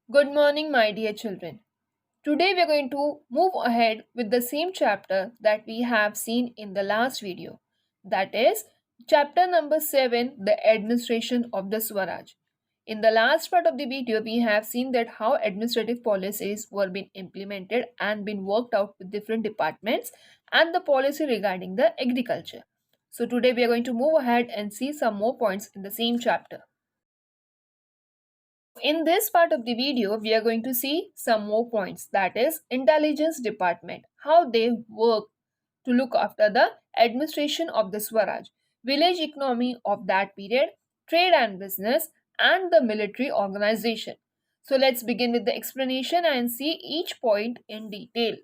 Good morning, my dear children. Today we are going to move ahead with the same chapter that we have seen in the last video. That is chapter number 7, the administration of the Swaraj. In the last part of the video, we have seen that how administrative policies were being implemented and been worked out with different departments and the policy regarding the agriculture. So today we are going to move ahead and see some more points in the same chapter. In this part of the video, we are going to see some more points, that is intelligence department, how they work to look after the administration of the Swaraj, village economy of that period, trade and business, and the military organization. So let's begin with the explanation and see each point in detail.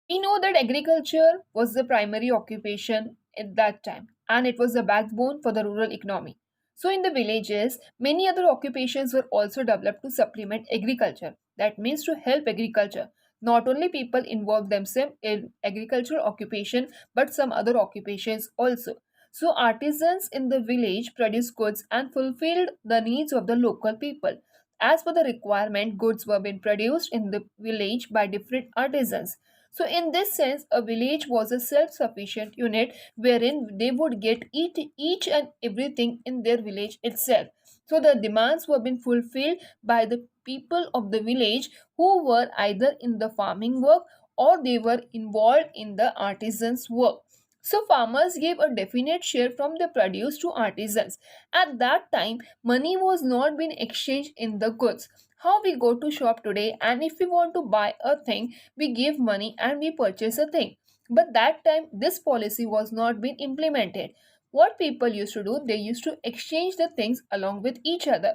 We know that agriculture was the primary occupation at that time and it was the backbone for the rural economy. So, in the villages, many other occupations were also developed to supplement agriculture. That means to help agriculture. Not only people involve themselves in agricultural occupation but some other occupations also. So, artisans in the village produced goods and fulfilled the needs of the local people. As per the requirement, goods were being produced in the village by different artisans. So, in this sense, a village was a self sufficient unit wherein they would get each and everything in their village itself. So, the demands were being fulfilled by the people of the village who were either in the farming work or they were involved in the artisans' work. So, farmers gave a definite share from the produce to artisans. At that time, money was not being exchanged in the goods. How we go to shop today, and if we want to buy a thing, we give money and we purchase a thing. But that time this policy was not being implemented. What people used to do, they used to exchange the things along with each other.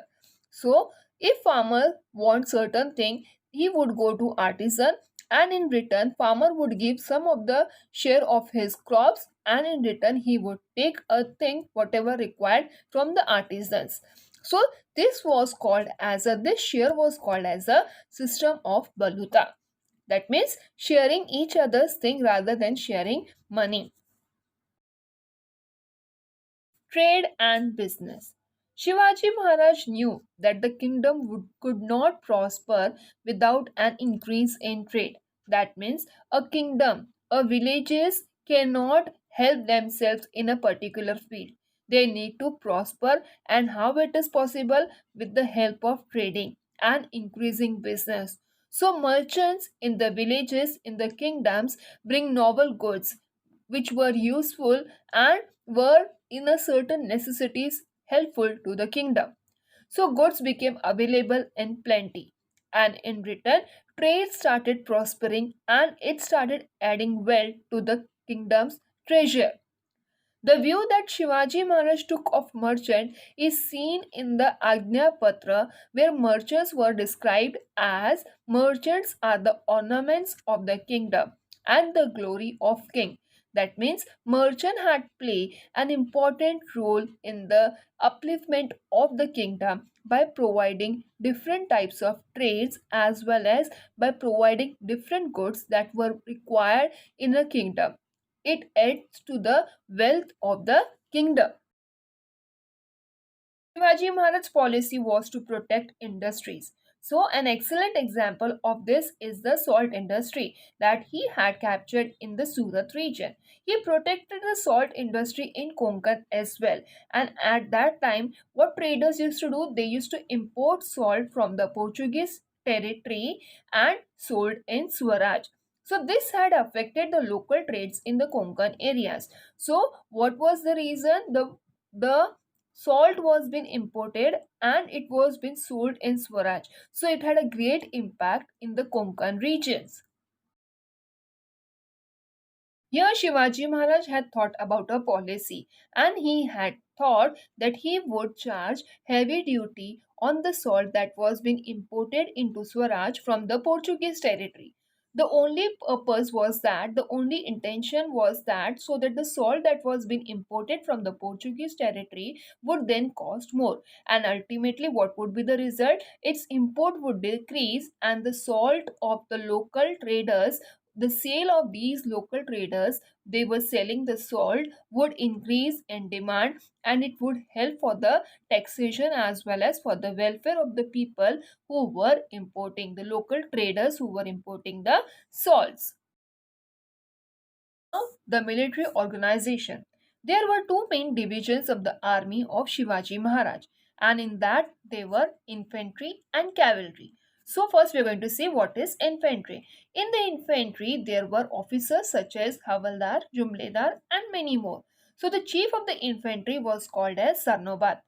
So if farmer wants certain thing, he would go to artisan, and in return farmer would give some of the share of his crops, and in return he would take a thing whatever required from the artisans. So this share was called as a system of baluta. That means sharing each other's thing rather than sharing money. Trade and business. Shivaji Maharaj knew that the kingdom could not prosper without an increase in trade. That means a kingdom, a villages cannot help themselves in a particular field. They need to prosper, and how it is possible? With the help of trading and increasing business. So merchants in the villages, in the kingdoms, bring novel goods which were useful and were in a certain necessities helpful to the kingdom. So goods became available in plenty, and in return trade started prospering and it started adding wealth to the kingdom's treasure. The view that Shivaji Maharaj took of merchant is seen in the Agnya Patra, where merchants were described as merchants are the ornaments of the kingdom and the glory of king. That means merchant had played an important role in the upliftment of the kingdom by providing different types of trades as well as by providing different goods that were required in a kingdom. It adds to the wealth of the kingdom. Shivaji Maharaj's policy was to protect industries. So, an excellent example of this is the salt industry that he had captured in the Surat region. He protected the salt industry in Konkan as well. And at that time, what traders used to do, they used to import salt from the Portuguese territory and sold in Swaraj. So this had affected the local trades in the Konkan areas. So what was the reason? The salt was being imported and it was being sold in Swaraj. So it had a great impact in the Konkan regions. Here Shivaji Maharaj had thought about a policy, and he had thought that he would charge heavy duty on the salt that was being imported into Swaraj from the Portuguese territory. The only purpose was that, the only intention was that so that the salt that was being imported from the Portuguese territory would then cost more. And ultimately, what would be the result? Its import would decrease and the salt of the local traders the sale of these local traders, they were selling the salt, would increase in demand, and it would help for the taxation as well as for the welfare of the people who were importing, the local traders who were importing the salts. The military organization. There were two main divisions of the army of Shivaji Maharaj, and in that they were infantry and cavalry. So first we are going to see what is infantry. In the infantry there were officers such as Havaldar, Jumledar and many more. So the chief of the infantry was called as Sarnobat,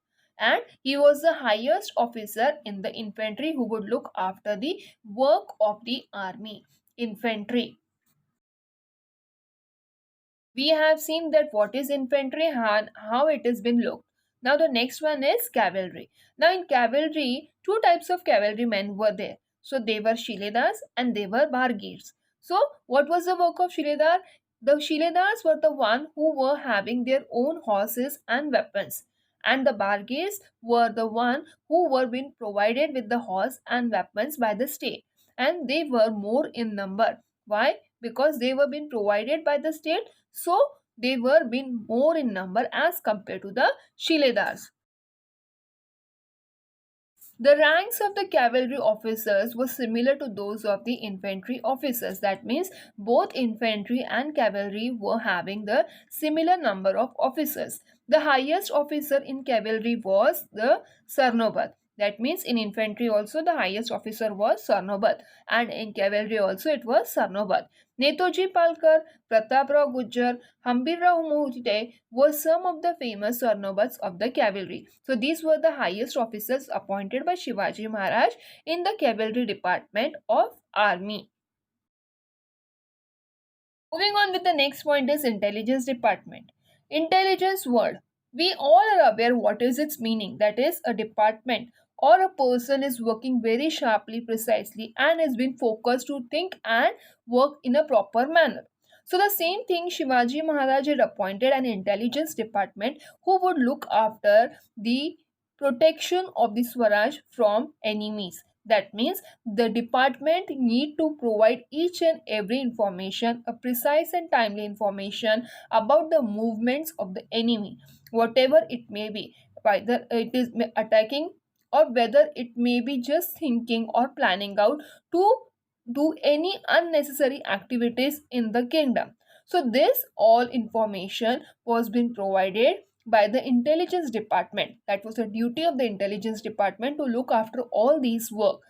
and he was the highest officer in the infantry who would look after the work of the army. Infantry, we have seen that what is infantry and how it has been looked. Now the next one is cavalry. Now in cavalry, two types of cavalrymen were there. So they were Shiledars and they were Bargirs. So what was the work of Shiledar? The Shiledars were the one who were having their own horses and weapons. And the Bargirs were the one who were being provided with the horse and weapons by the state. And they were more in number. Why? Because they were being provided by the state, so they were being more in number as compared to the Shiledars. The ranks of the cavalry officers were similar to those of the infantry officers. That means both infantry and cavalry were having the similar number of officers. The highest officer in cavalry was the Sarnobat. That means in infantry also the highest officer was Sarnobat, and in cavalry also it was Sarnobat. Netoji Palkar, Prataprao Gujjar, Hambirrao Mohite were some of the famous Sarnobats of the cavalry. So these were the highest officers appointed by Shivaji Maharaj in the cavalry department of army. Moving on with the next point is intelligence department. Intelligence word. We all are aware what is its meaning. That is, a department or a person is working very sharply, precisely, and has been focused to think and work in a proper manner. So the same thing, Shivaji Maharaj had appointed an intelligence department who would look after the protection of the Swaraj from enemies. That means the department need to provide each and every information, a precise and timely information about the movements of the enemy, whatever it may be, whether it is attacking or whether it may be just thinking or planning out to do any unnecessary activities in the kingdom. So this all information was being provided by the intelligence department. That was the duty of the intelligence department to look after all these work.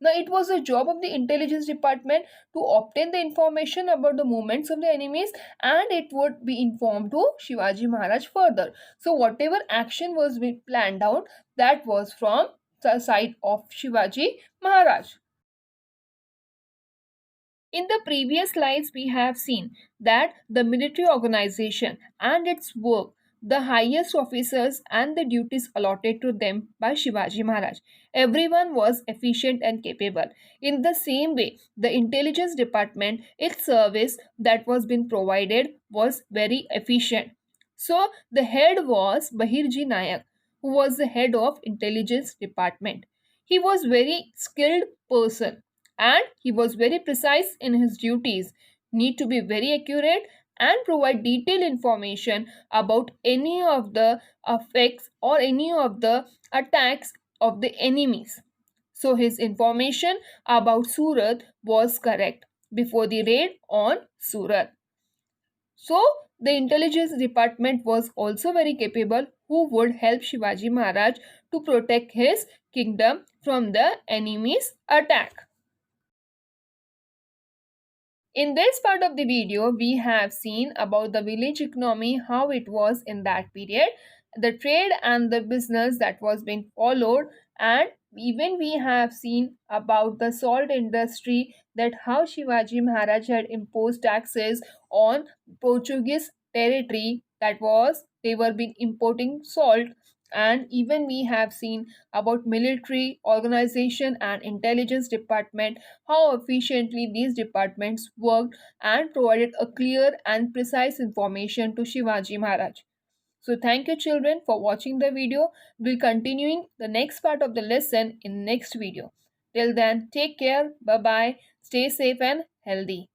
Now it was the job of the intelligence department to obtain the information about the movements of the enemies, and it would be informed to Shivaji Maharaj further. So whatever action was being planned out, that was from the side of Shivaji Maharaj. In the previous slides, we have seen that the military organization and its work, the highest officers and the duties allotted to them by Shivaji Maharaj. Everyone was efficient and capable. In the same way, the intelligence department, its service that was being provided was very efficient. So the head was Bahirji Nayak, who was the head of intelligence department. He was very skilled person and he was very precise in his duties, need to be very accurate and provide detailed information about any of the effects or any of the attacks of the enemies. So his information about Surat was correct before the raid on Surat. So the intelligence department was also very capable, who would help Shivaji Maharaj to protect his kingdom from the enemy's attack. In this part of the video, we have seen about the village economy, how it was in that period, the trade and the business that was being followed, and even we have seen about the salt industry, that how Shivaji Maharaj had imposed taxes on Portuguese territory, that was they were being importing salt, and even we have seen about military organization and intelligence department, how efficiently these departments worked and provided a clear and precise information to Shivaji Maharaj. So thank you children for watching the video. We'll continuing the next part of the lesson in next video. Till then, take care, bye bye, stay safe and healthy.